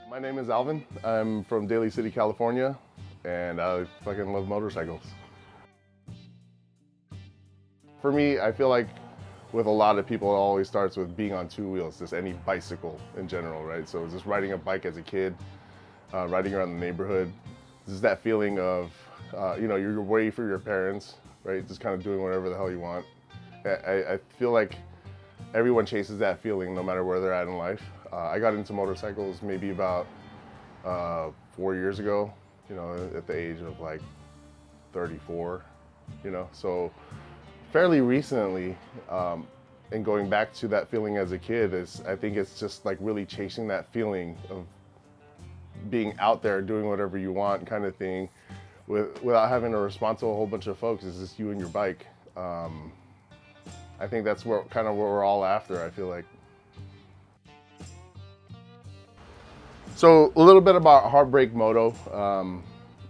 My name is Alvin. I'm from Daly City, California, and I fucking love motorcycles. For me, I feel like with a lot of people, it always starts with being on two wheels, just any bicycle in general, right? So just riding a bike as a kid, riding around the neighborhood. This is that feeling of, you're away from your parents, right? Just kind of doing whatever the hell you want. I feel like everyone chases that feeling no matter where they're at in life. I got into motorcycles maybe about 4 years ago, at the age of like 34, so fairly recently. And going back to that feeling as a kid, I think it's just like really chasing that feeling of being out there doing whatever you want kind of thing without having to respond to a whole bunch of folks. It's just you and your bike. I think that's what we're all after, I feel like. So a little bit about HeartBreak Moto.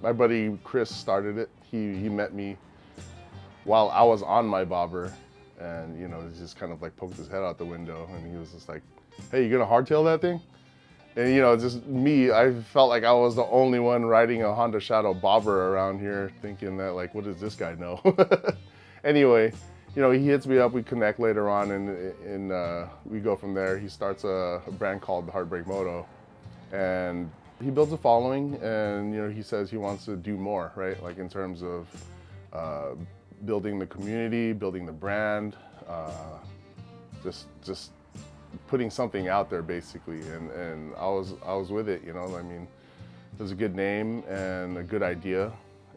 My buddy Chris started it. He met me while I was on my bobber, and he just kind of like poked his head out the window, and he was just like, "Hey, you gonna hardtail that thing?" And just me, I felt like I was the only one riding a Honda Shadow bobber around here, thinking that like, what does this guy know? Anyway, he hits me up, we connect later on, and we go from there. He starts a brand called HeartBreak Moto, and he builds a following, and he says he wants to do more, right? Like in terms of building the community, building the brand, just putting something out there basically. And I was with it, I mean, it was a good name and a good idea,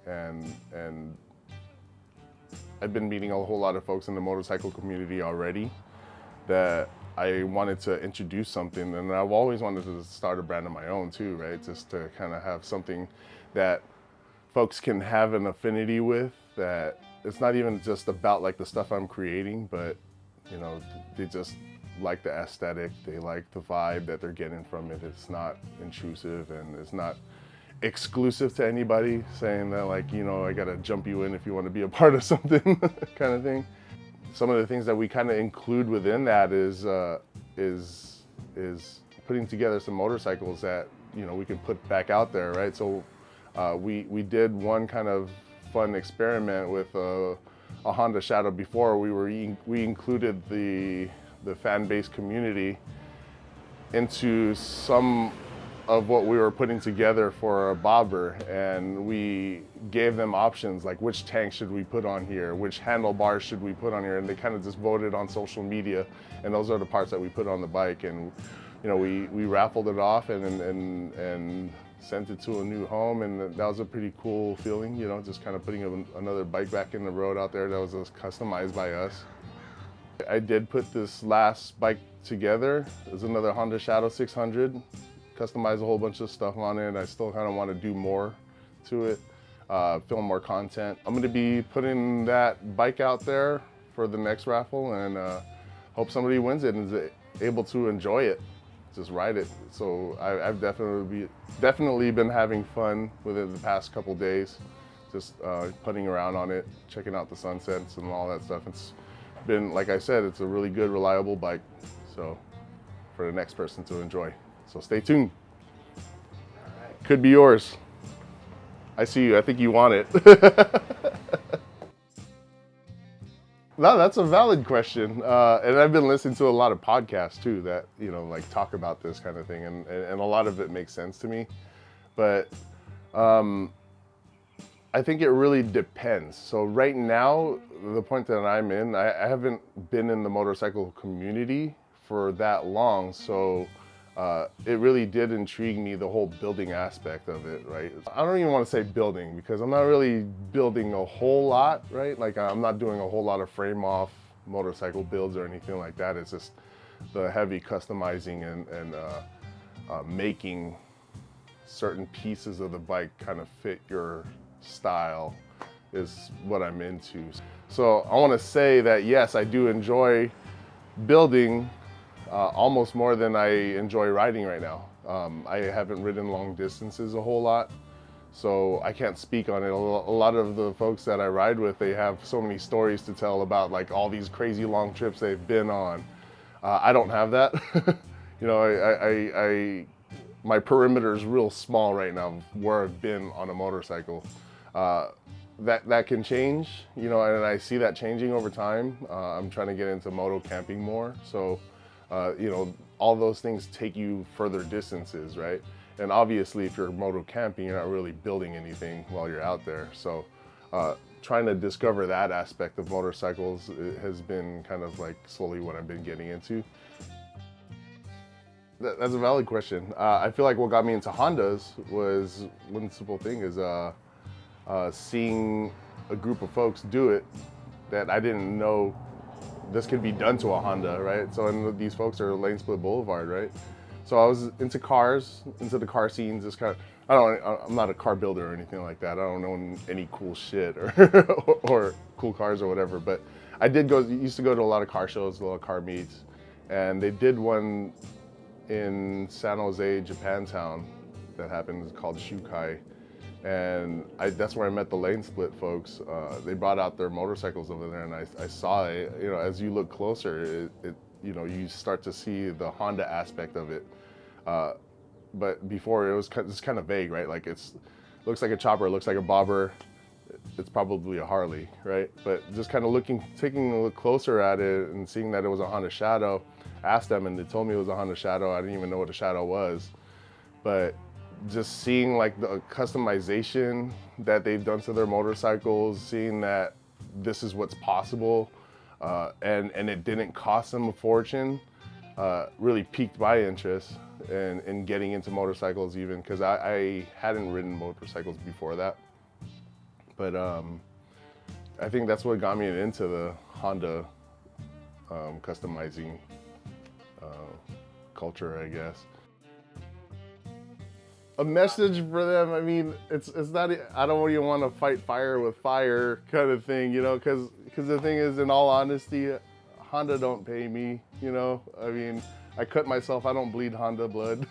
and I've been meeting a whole lot of folks in the motorcycle community already that I wanted to introduce something, and I've always wanted to start a brand of my own too, right? Just to kind of have something that folks can have an affinity with, that it's not even just about like the stuff I'm creating, but they just like the aesthetic, they like the vibe that they're getting from it. It's not intrusive, and it's not exclusive to anybody saying that like, I gotta jump you in if you want to be a part of something kind of thing. Some of the things that we kind of include within that is putting together some motorcycles that we can put back out there, right? So we did one kind of fun experiment with a Honda Shadow before. We included the fan base community into some of what we were putting together for a bobber, and we gave them options like which tank should we put on here, which handlebars should we put on here, and they kind of just voted on social media, and those are the parts that we put on the bike. And we raffled it off and sent it to a new home, and that was a pretty cool feeling, just kind of putting another bike back in the road out there that was just customized by us. I did put this last bike together. There's another Honda Shadow 600. Customized a whole bunch of stuff on it. I still kind of want to do more to it, film more content. I'm going to be putting that bike out there for the next raffle, and hope somebody wins it and is able to enjoy it, just ride it. So I've definitely been having fun with it the past couple days, just putting around on it, checking out the sunsets and all that stuff. It's been, like I said, it's a really good, reliable bike, so for the next person to enjoy. So stay tuned. Could be yours. I see you. I think you want it. No, that's a valid question. And I've been listening to a lot of podcasts too that, like talk about this kind of thing. And a lot of it makes sense to me. But I think it really depends. So right now, the point that I'm in, I haven't been in the motorcycle community for that long. So it really did intrigue me, the whole building aspect of it, right? I don't even want to say building, because I'm not really building a whole lot, right? Like I'm not doing a whole lot of frame off motorcycle builds or anything like that. It's just the heavy customizing and making certain pieces of the bike kind of fit your style is what I'm into. So I want to say that yes, I do enjoy building almost more than I enjoy riding right now. I haven't ridden long distances a whole lot, so I can't speak on it. A lot of the folks that I ride with, they have so many stories to tell about like all these crazy long trips they've been on. I don't have that. You know, my perimeter is real small right now where I've been on a motorcycle. That can change, you know, and I see that changing over time. I'm trying to get into moto camping more, so you know, all those things take you further distances, right? And obviously, if you're moto camping, you're not really building anything while you're out there. So trying to discover that aspect of motorcycles has been kind of like slowly what I've been getting into. That's a valid question. I feel like what got me into Hondas was one simple thing is seeing a group of folks do it that I didn't know this could be done to a Honda, right? So, and these folks are Lane Split Boulevard, right? So I was into cars, into the car scenes, just kind of, I'm not a car builder or anything like that. I don't know any cool shit or cool cars or whatever, but I used to go to a lot of car shows, a lot of car meets, and they did one in San Jose, Japantown, that happened, called Shukai. And that's where I met the Lane Split folks. They brought out their motorcycles over there, and I saw it. You know, as you look closer, you know, you start to see the Honda aspect of it. But before, it was just kind of vague, right? Like looks like a chopper, it looks like a bobber. It's probably a Harley, right? But just kind of taking a look closer at it and seeing that it was a Honda Shadow. Asked them, and they told me it was a Honda Shadow. I didn't even know what a Shadow was, but just seeing like the customization that they've done to their motorcycles, seeing that this is what's possible, and it didn't cost them a fortune, really piqued my interest in getting into motorcycles, even because I hadn't ridden motorcycles before that. But I think that's what got me into the Honda customizing culture, I guess. A message for them, I mean, it's not, I don't even want to fight fire with fire kind of thing, you know, because the thing is, in all honesty, Honda don't pay me, you know. I mean, I cut myself, I don't bleed Honda blood.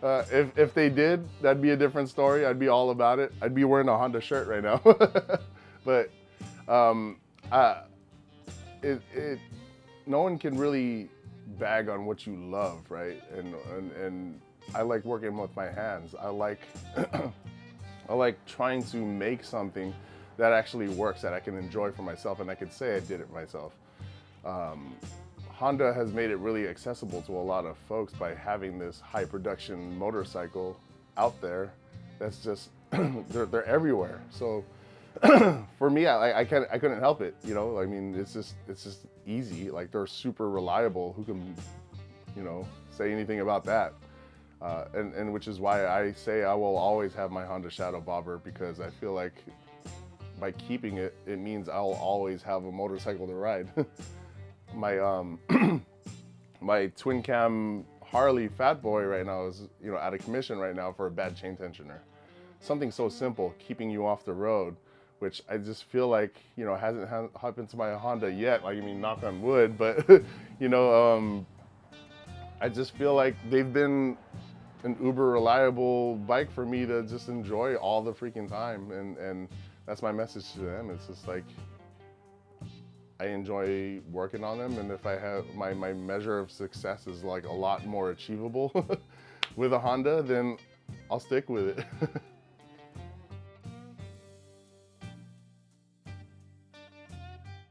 If they did, that'd be a different story. I'd be all about it. I'd be wearing a Honda shirt right now. But no one can really bag on what you love, right? And I like working with my hands. I like I like trying to make something that actually works, that I can enjoy for myself, and I could say I did it myself. Honda has made it really accessible to a lot of folks by having this high production motorcycle out there. That's just they're everywhere. So for me, I couldn't help it. You know, I mean, it's just easy. Like, they're super reliable. Who can, you know, say anything about that? And which is why I say I will always have my Honda Shadow Bobber, because I feel like by keeping it, it means I'll always have a motorcycle to ride. My my twin cam Harley Fat Boy right now is, you know, out of commission right now for a bad chain tensioner. Something so simple, keeping you off the road, which I just feel like, you know, hasn't happened to my Honda yet. Like, I mean, knock on wood, but you know, I just feel like they've been an uber reliable bike for me to just enjoy all the freaking time, and that's my message to them. It's just like, I enjoy working on them, and if I have my measure of success is like a lot more achievable with a Honda, then I'll stick with it.